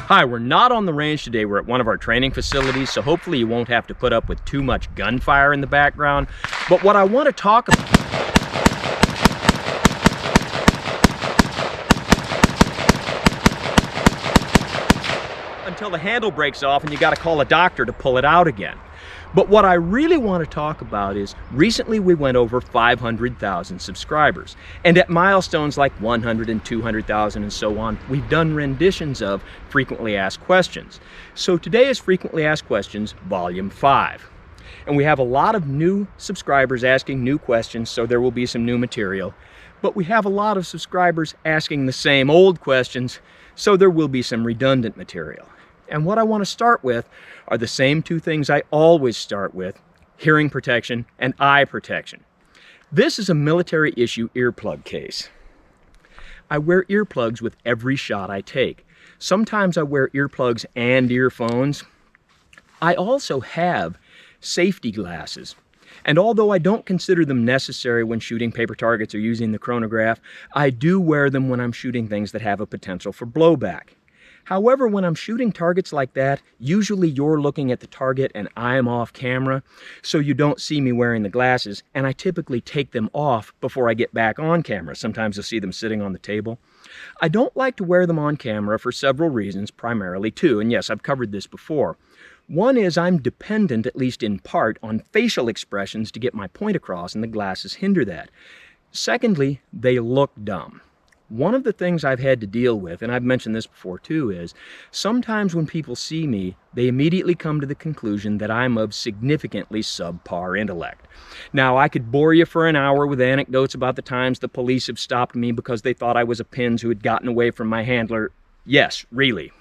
Hi, we're not on the range today. We're at one of our training facilities, so hopefully you won't have to put up with too much gunfire in the background. But what I want to talk about until the handle breaks off and you got to call a doctor to pull it out again. But what I really want to talk about is recently we went over 500,000 subscribers. And at milestones like 100 and 200,000 and so on, we've done renditions of frequently asked questions. So today is frequently asked questions, volume 5. And we have a lot of new subscribers asking new questions, so there will be some new material. But we have a lot of subscribers asking the same old questions, so there will be some redundant material. And what I want to start with are the same two things I always start with: hearing protection and eye protection. This is a military issue earplug case. I wear earplugs with every shot I take. Sometimes I wear earplugs and earphones. I also have safety glasses. And although I don't consider them necessary when shooting paper targets or using the chronograph, I do wear them when I'm shooting things that have a potential for blowback. However, when I'm shooting targets like that, usually you're looking at the target and I'm off camera, so you don't see me wearing the glasses, and I typically take them off before I get back on camera. Sometimes you'll see them sitting on the table. I don't like to wear them on camera for several reasons, primarily two, and yes, I've covered this before. One is I'm dependent, at least in part, on facial expressions to get my point across, and the glasses hinder that. Secondly, they look dumb. One of the things I've had to deal with, and I've mentioned this before too, is sometimes when people see me, they immediately come to the conclusion that I'm of significantly subpar intellect. Now, I could bore you for an hour with anecdotes about the times the police have stopped me because they thought I was a pins who had gotten away from my handler. Yes, really.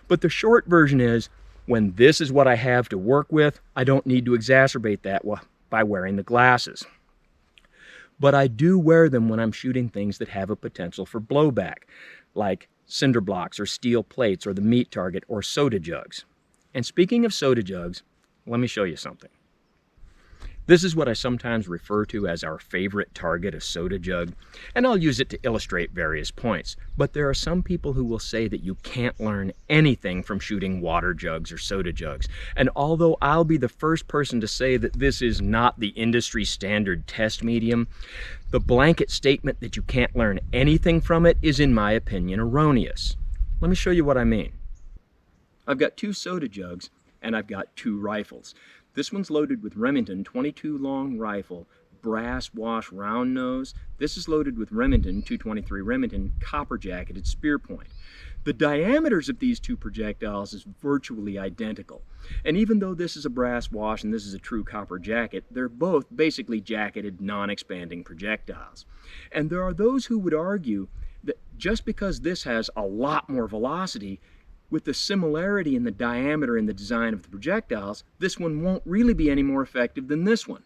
But the short version is, when this is what I have to work with, I don't need to exacerbate that by wearing the glasses. But I do wear them when I'm shooting things that have a potential for blowback, like cinder blocks or steel plates or the meat target or soda jugs. And speaking of soda jugs, let me show you something. This is what I sometimes refer to as our favorite target, a soda jug, and I'll use it to illustrate various points. But there are some people who will say that you can't learn anything from shooting water jugs or soda jugs. And although I'll be the first person to say that this is not the industry standard test medium, the blanket statement that you can't learn anything from it is, in my opinion, erroneous. Let me show you what I mean. I've got two soda jugs and I've got two rifles. This one's loaded with Remington 22 long rifle, brass wash round nose. This is loaded with Remington 223 Remington copper jacketed spear point. The diameters of these two projectiles is virtually identical. And even though this is a brass wash and this is a true copper jacket, they're both basically jacketed, non-expanding projectiles. And there are those who would argue that just because this has a lot more velocity, with the similarity in the diameter and the design of the projectiles, this one won't really be any more effective than this one.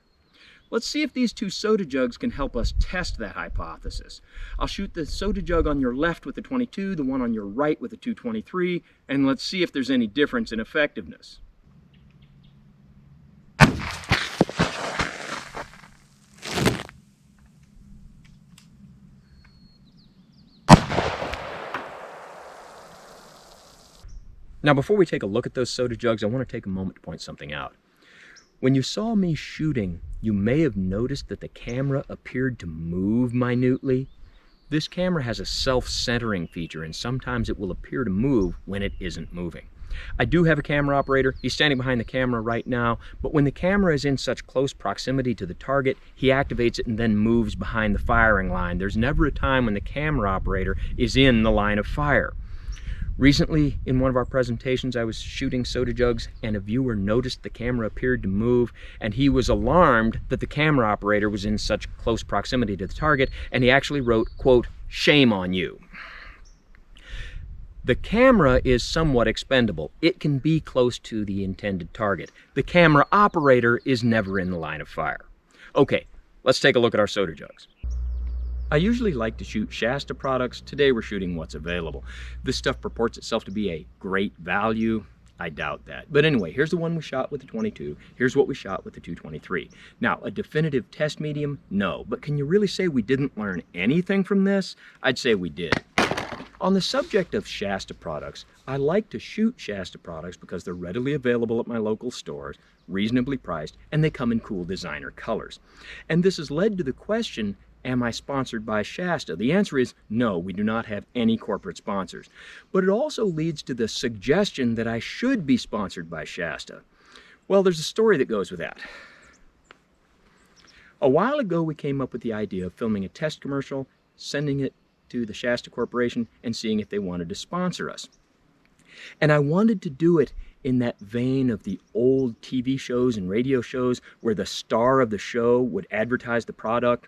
Let's see if these two soda jugs can help us test that hypothesis. I'll shoot the soda jug on your left with the 22, the one on your right with the 223, and let's see if there's any difference in effectiveness. Now, before we take a look at those soda jugs, I want to take a moment to point something out. When you saw me shooting, you may have noticed that the camera appeared to move minutely. This camera has a self-centering feature, and sometimes it will appear to move when it isn't moving. I do have a camera operator. He's standing behind the camera right now, but when the camera is in such close proximity to the target, he activates it and then moves behind the firing line. There's never a time when the camera operator is in the line of fire. Recently, in one of our presentations, I was shooting soda jugs and a viewer noticed the camera appeared to move, and he was alarmed that the camera operator was in such close proximity to the target, and he actually wrote, quote, "Shame on you." The camera is somewhat expendable. It can be close to the intended target. The camera operator is never in the line of fire. Okay, let's take a look at our soda jugs. I usually like to shoot Shasta products. Today we're shooting what's available. This stuff purports itself to be a great value. I doubt that. But anyway, here's the one we shot with the 22. Here's what we shot with the 223. Now, a definitive test medium? No. But can you really say we didn't learn anything from this? I'd say we did. On the subject of Shasta products, I like to shoot Shasta products because they're readily available at my local stores, reasonably priced, and they come in cool designer colors. And this has led to the question, am I sponsored by Shasta? The answer is no, we do not have any corporate sponsors. But it also leads to the suggestion that I should be sponsored by Shasta. Well, there's a story that goes with that. A while ago, we came up with the idea of filming a test commercial, sending it to the Shasta Corporation, and seeing if they wanted to sponsor us. And I wanted to do it in that vein of the old TV shows and radio shows where the star of the show would advertise the product.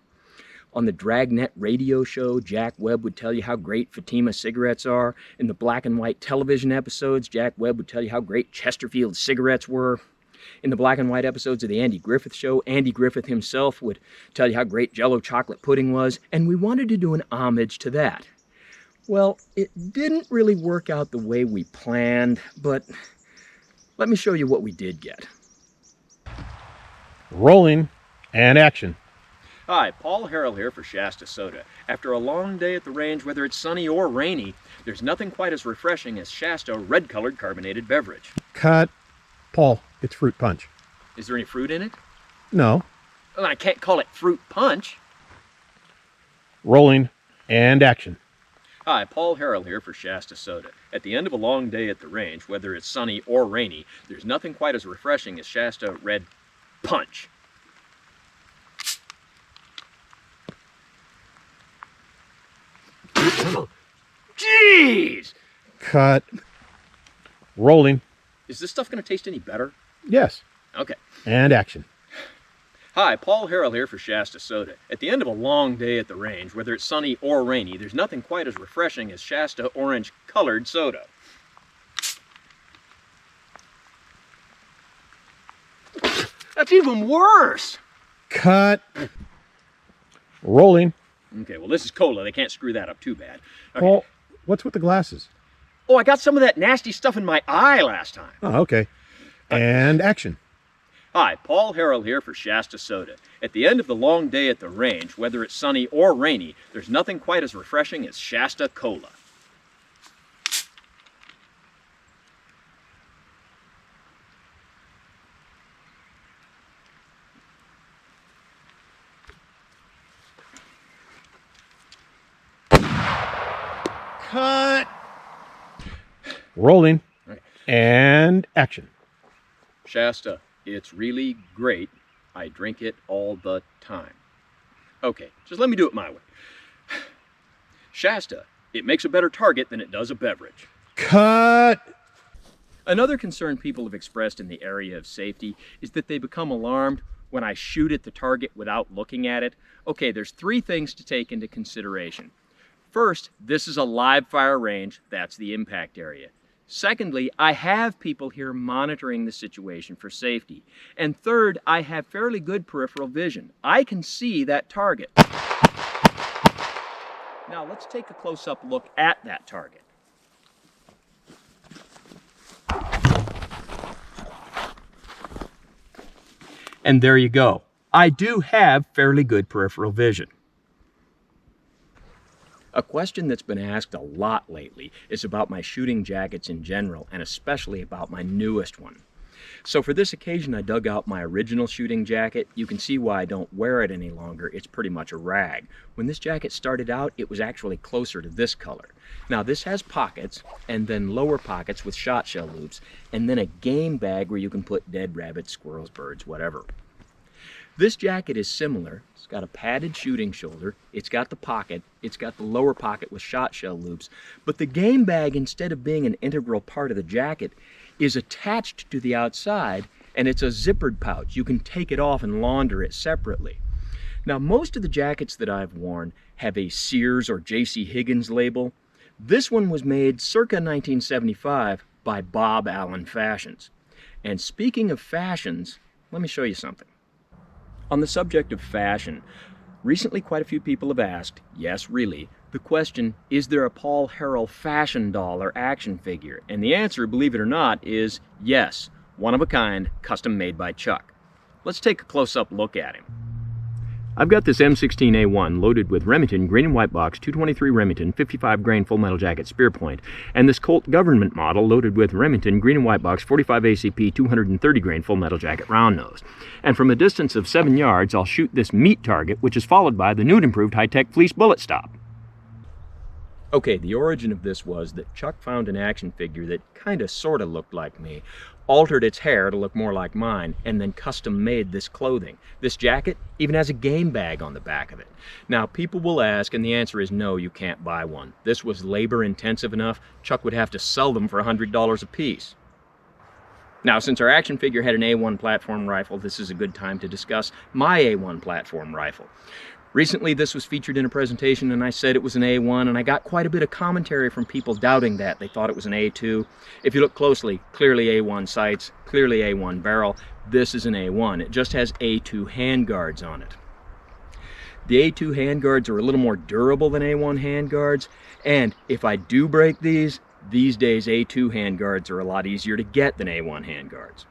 On the Dragnet radio show, Jack Webb would tell you how great Fatima cigarettes are. In the black and white television episodes, Jack Webb would tell you how great Chesterfield cigarettes were. In the black and white episodes of the Andy Griffith Show, Andy Griffith himself would tell you how great Jell-O chocolate pudding was, and we wanted to do an homage to that. Well, it didn't really work out the way we planned, but let me show you what we did get. Rolling and action. Hi, Paul Harrell here for Shasta Soda. After a long day at the range, whether it's sunny or rainy, there's nothing quite as refreshing as Shasta red-colored carbonated beverage. Cut. Paul, it's fruit punch. Is there any fruit in it? No. Well, I can't call it fruit punch. Rolling and action. Hi, Paul Harrell here for Shasta Soda. At the end of a long day at the range, whether it's sunny or rainy, there's nothing quite as refreshing as Shasta red punch. Jeez! Cut. Rolling. Is this stuff going to taste any better? Yes. Okay. And action. Hi, Paul Harrell here for Shasta Soda. At the end of a long day at the range, whether it's sunny or rainy, there's nothing quite as refreshing as Shasta orange-colored soda. That's even worse! Cut. Rolling. Okay, well this is cola. They can't screw that up too bad. Okay. Paul, what's with the glasses? Oh, I got some of that nasty stuff in my eye last time. Oh, okay. And action. Hi, Paul Harrell here for Shasta Soda. At the end of the long day at the range, whether it's sunny or rainy, there's nothing quite as refreshing as Shasta Cola. Cut. Rolling. Right. And action. Shasta, it's really great. I drink it all the time. Okay, just let me do it my way. Shasta, it makes a better target than it does a beverage. Cut. Another concern people have expressed in the area of safety is that they become alarmed when I shoot at the target without looking at it. Okay, there's three things to take into consideration. First, this is a live fire range, that's the impact area. Secondly, I have people here monitoring the situation for safety. And third, I have fairly good peripheral vision. I can see that target. Now let's take a close-up look at that target. And there you go. I do have fairly good peripheral vision. A question that's been asked a lot lately is about my shooting jackets in general, and especially about my newest one. So for this occasion, I dug out my original shooting jacket. You can see why I don't wear it any longer. It's pretty much a rag. When this jacket started out, it was actually closer to this color. Now this has pockets, and then lower pockets with shot shell loops, and then a game bag where you can put dead rabbits, squirrels, birds, whatever. This jacket is similar. It's got a padded shooting shoulder, it's got the pocket, it's got the lower pocket with shot shell loops, but the game bag, instead of being an integral part of the jacket, is attached to the outside, and it's a zippered pouch. You can take it off and launder it separately. Now, most of the jackets that I've worn have a Sears or J.C. Higgins label. This one was made circa 1975 by Bob Allen Fashions. And speaking of fashions, let me show you something. On the subject of fashion, recently quite a few people have asked, yes really, the question, is there a Paul Harrell fashion doll or action figure? And the answer, believe it or not, is yes, one of a kind, custom made by Chuck. Let's take a close-up look at him. I've got this M16A1 loaded with Remington green and white box 223 Remington 55 grain full metal jacket spear point, and this Colt government model loaded with Remington green and white box 45 ACP 230 grain full metal jacket round nose. And from a distance of 7 yards, I'll shoot this meat target, which is followed by the new and improved high-tech fleece bullet stop. Okay, the origin of this was that Chuck found an action figure that kinda sorta looked like me, altered its hair to look more like mine, and then custom made this clothing. This jacket even has a game bag on the back of it. Now, people will ask, and the answer is no, you can't buy one. This was labor intensive enough, Chuck would have to sell them for $100 a piece. Now, since our action figure had an A1 platform rifle, this is a good time to discuss my A1 platform rifle. Recently, this was featured in a presentation, and I said it was an A1, and I got quite a bit of commentary from people doubting that. They thought it was an A2. If you look closely, clearly A1 sights, clearly A1 barrel. This is an A1. It just has A2 handguards on it. The A2 handguards are a little more durable than A1 handguards, and if I do break these days A2 handguards are a lot easier to get than A1 handguards.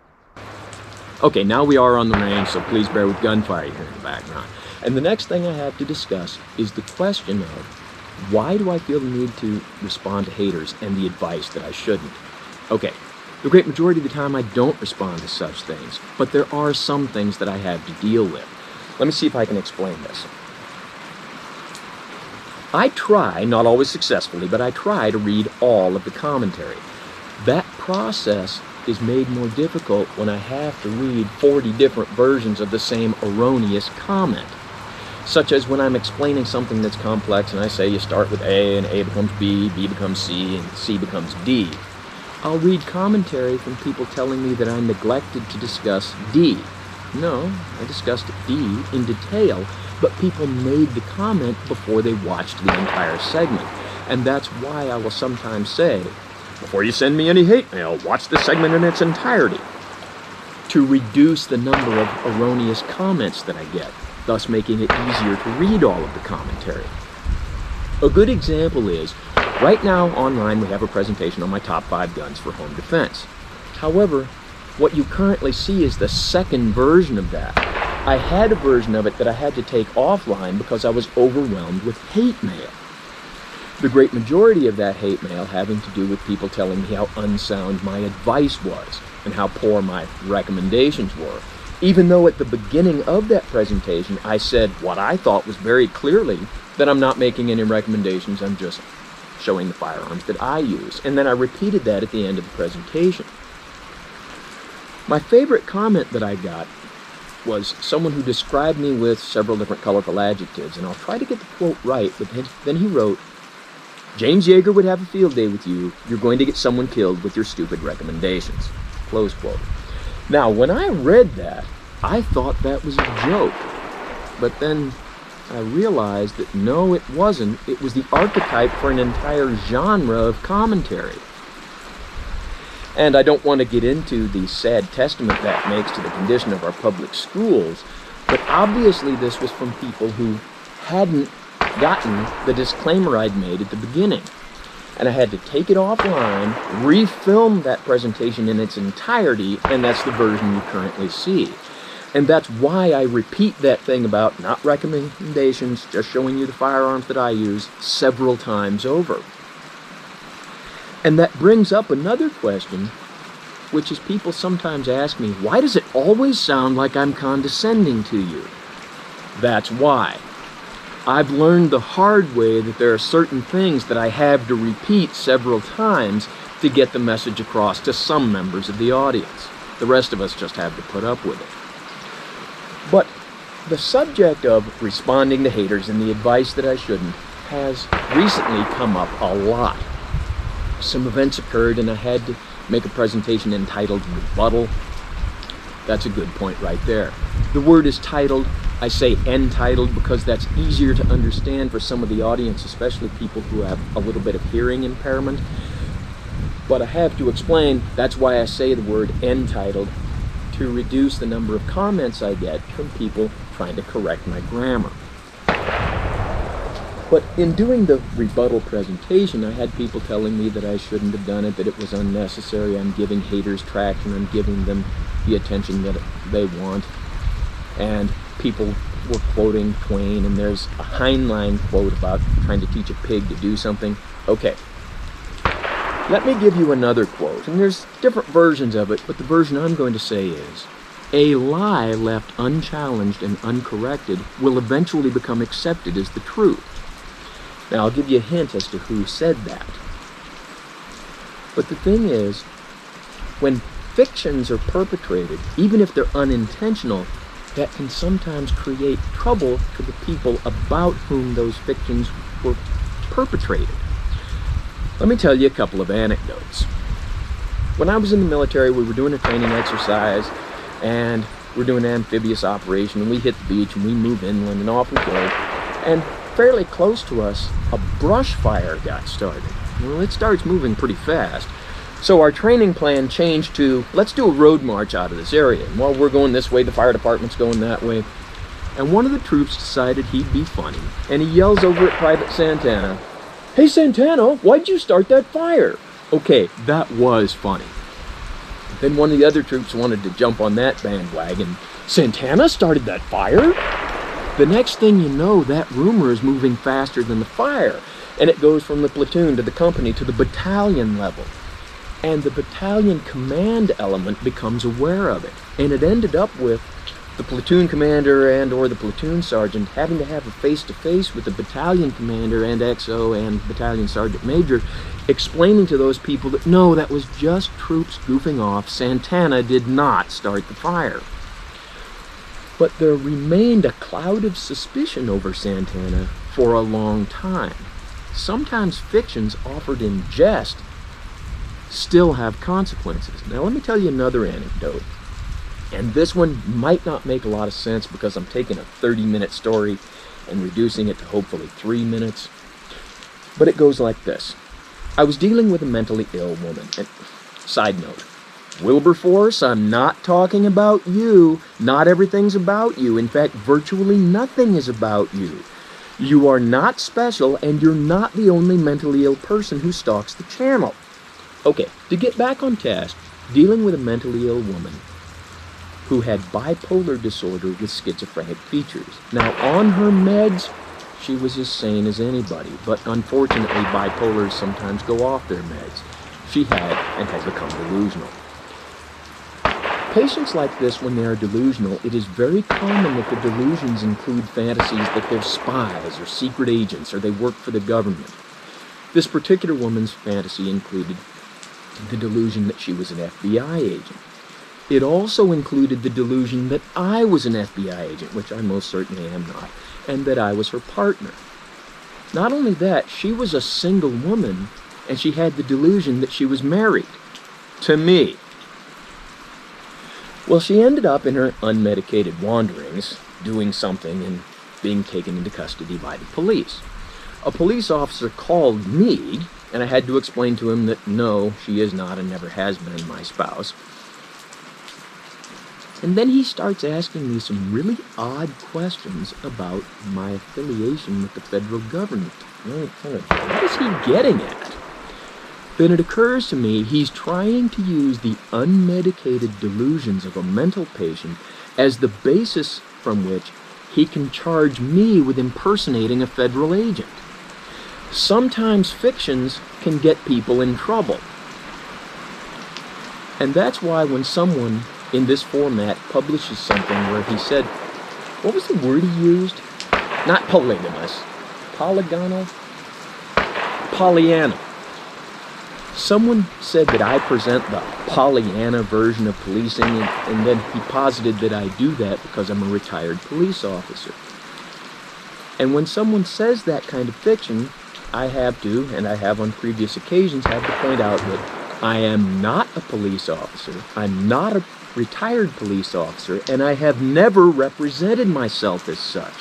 Okay, now we are on the range, so please bear with gunfire here in the background. And the next thing I have to discuss is the question of why do I feel the need to respond to haters and the advice that I shouldn't? Okay, the great majority of the time I don't respond to such things, but there are some things that I have to deal with. Let me see if I can explain this. I try, not always successfully, but I try to read all of the commentary. That process is made more difficult when I have to read 40 different versions of the same erroneous comment. Such as when I'm explaining something that's complex and I say you start with A and A becomes B, B becomes C, and C becomes D. I'll read commentary from people telling me that I neglected to discuss D. No, I discussed D in detail, but people made the comment before they watched the entire segment. And that's why I will sometimes say, before you send me any hate mail, watch the segment in its entirety, to reduce the number of erroneous comments that I get, thus making it easier to read all of the commentary. A good example is, right now online we have a presentation on my top 5 guns for home defense. However, what you currently see is the second version of that. I had a version of it that I had to take offline because I was overwhelmed with hate mail. The great majority of that hate mail having to do with people telling me how unsound my advice was and how poor my recommendations were. Even though at the beginning of that presentation I said what I thought was very clearly that I'm not making any recommendations, I'm just showing the firearms that I use. And then I repeated that at the end of the presentation. My favorite comment that I got was someone who described me with several different colorful adjectives, and I'll try to get the quote right, but then he wrote, "James Yeager would have a field day with you. You're going to get someone killed with your stupid recommendations." Close quote. Now, when I read that, I thought that was a joke. But then I realized that no, it wasn't. It was the archetype for an entire genre of commentary. And I don't want to get into the sad testament that makes to the condition of our public schools, but obviously this was from people who hadn't gotten the disclaimer I'd made at the beginning. And I had to take it offline, refilm that presentation in its entirety, and that's the version you currently see. And that's why I repeat that thing about not recommendations, just showing you the firearms that I use several times over. And that brings up another question, which is people sometimes ask me, why does it always sound like I'm condescending to you? That's why. I've learned the hard way that there are certain things that I have to repeat several times to get the message across to some members of the audience. The rest of us just have to put up with it. But the subject of responding to haters and the advice that I shouldn't has recently come up a lot. Some events occurred and I had to make a presentation entitled Rebuttal. That's a good point right there. The word is titled. I say entitled because that's easier to understand for some of the audience, especially people who have a little bit of hearing impairment. But I have to explain, that's why I say the word entitled, to reduce the number of comments I get from people trying to correct my grammar. But in doing the rebuttal presentation, I had people telling me that I shouldn't have done it, that it was unnecessary, I'm giving haters traction, I'm giving them the attention that they want. And people we're quoting Twain, and there's a Heinlein quote about trying to teach a pig to do something. Okay, let me give you another quote, and there's different versions of it, but the version I'm going to say is, a lie left unchallenged and uncorrected will eventually become accepted as the truth. Now, I'll give you a hint as to who said that. But the thing is, when fictions are perpetrated, even if they're unintentional, that can sometimes create trouble for the people about whom those fictions were perpetrated. Let me tell you a couple of anecdotes. When I was in the military, we were doing a training exercise, and we're doing an amphibious operation, and we hit the beach, and we move inland, and off we go. And fairly close to us, a brush fire got started. Well, it starts moving pretty fast. So our training plan changed to, let's do a road march out of this area. And while we're going this way, the fire department's going that way. And one of the troops decided he'd be funny, and he yells over at Private Santana, "Hey Santana, why'd you start that fire?" Okay, that was funny. Then one of the other troops wanted to jump on that bandwagon. "Santana started that fire?" The next thing you know, that rumor is moving faster than the fire, and it goes from the platoon to the company to the battalion level. And the battalion command element becomes aware of it. And it ended up with the platoon commander and or the platoon sergeant having to have a face-to-face with the battalion commander and XO and battalion sergeant major, explaining to those people that no, that was just troops goofing off. Santana did not start the fire. But there remained a cloud of suspicion over Santana for a long time. Sometimes fictions offered in jest still have consequences. Now let me tell you another anecdote. And this one might not make a lot of sense because I'm taking a 30-minute story and reducing it to hopefully 3 minutes. But it goes like this. I was dealing with a mentally ill woman. And side note, Wilberforce, I'm not talking about you. Not everything's about you. In fact, virtually nothing is about you. You are not special, and you're not the only mentally ill person who stalks the channel. Okay, to get back on task, dealing with a mentally ill woman who had bipolar disorder with schizophrenic features. Now, on her meds, she was as sane as anybody, but unfortunately, bipolars sometimes go off their meds. She had and has become delusional. Patients like this, when they are delusional, it is very common that the delusions include fantasies that they're spies or secret agents or they work for the government. This particular woman's fantasy included the delusion that she was an FBI agent. It also included the delusion that I was an FBI agent, which I most certainly am not, and that I was her partner. Not only that, she was a single woman, and she had the delusion that she was married to me. Well, she ended up in her unmedicated wanderings doing something and being taken into custody by the police. A police officer called me, and I had to explain to him that no, she is not and never has been my spouse. And then he starts asking me some really odd questions about my affiliation with the federal government. What is he getting at? Then it occurs to me he's trying to use the unmedicated delusions of a mental patient as the basis from which he can charge me with impersonating a federal agent. Sometimes fictions can get people in trouble. And that's why when someone in this format publishes something where he said, what was the word he used? Not polygamous. Polygonal? Pollyanna. Someone said that I present the Pollyanna version of policing, and then he posited that I do that because I'm a retired police officer. And when someone says that kind of fiction, I have to, and I have on previous occasions, had to point out that I am not a police officer, I'm not a retired police officer, and I have never represented myself as such.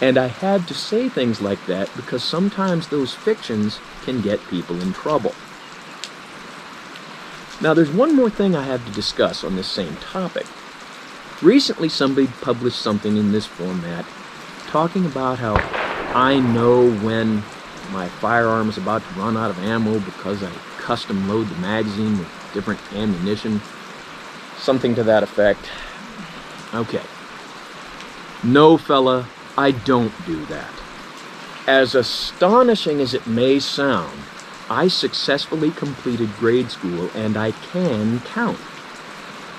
And I had to say things like that because sometimes those fictions can get people in trouble. Now, there's one more thing I have to discuss on this same topic. Recently, somebody published something in this format talking about how I know when my firearm is about to run out of ammo because I custom load the magazine with different ammunition. Something to that effect. Okay. No, fella, I don't do that. As astonishing as it may sound, I successfully completed grade school and I can count.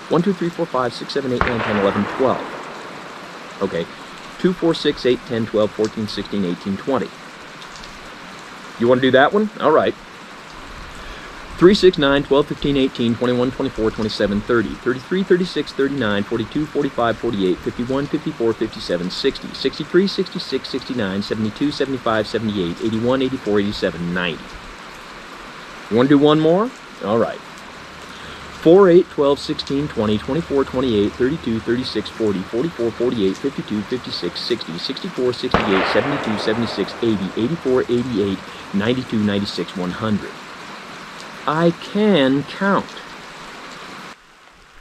1, 2, 3, 4, 5, 6, 7, 8, 9, 10, 11, 12. Okay, 2, 4, 6, 8, 10, 12, 14, 16, 18, 20. You want to do that one? All right. 3, 6, 9, 12, 15, 18, 21, 24, 27, 30, 33, 36, 39, 42, 45, 48, 51, 54, 57, 60, 63, 66, 69, 72, 75, 78, 81, 84, 87, 90. You want to do one more? All right. 4, 8, 12, 16, 20, 24, 28, 32, 36, 40, 44, 48, 52, 56, 60, 64, 68, 72, 76, 80, 84, 88, 92, 96, 100. I can count.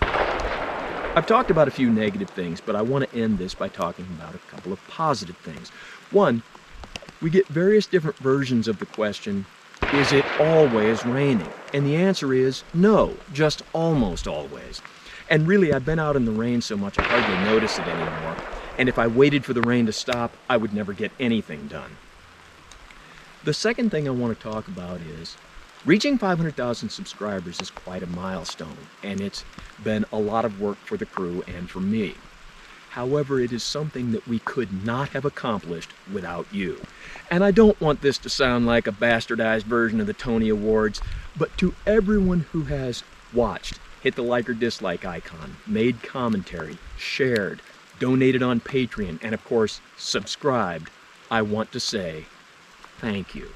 I've talked about a few negative things, but I want to end this by talking about a couple of positive things. One, we get various different versions of the question, is it always raining? And the answer is no, just almost always. And really, I've been out in the rain so much I hardly notice it anymore. And if I waited for the rain to stop, I would never get anything done. The second thing I want to talk about is reaching 500,000 subscribers is quite a milestone, and it's been a lot of work for the crew and for me. However, it is something that we could not have accomplished without you. And I don't want this to sound like a bastardized version of the Tony Awards, but to everyone who has watched, hit the like or dislike icon, made commentary, shared, donated on Patreon, and of course, subscribed, I want to say thank you.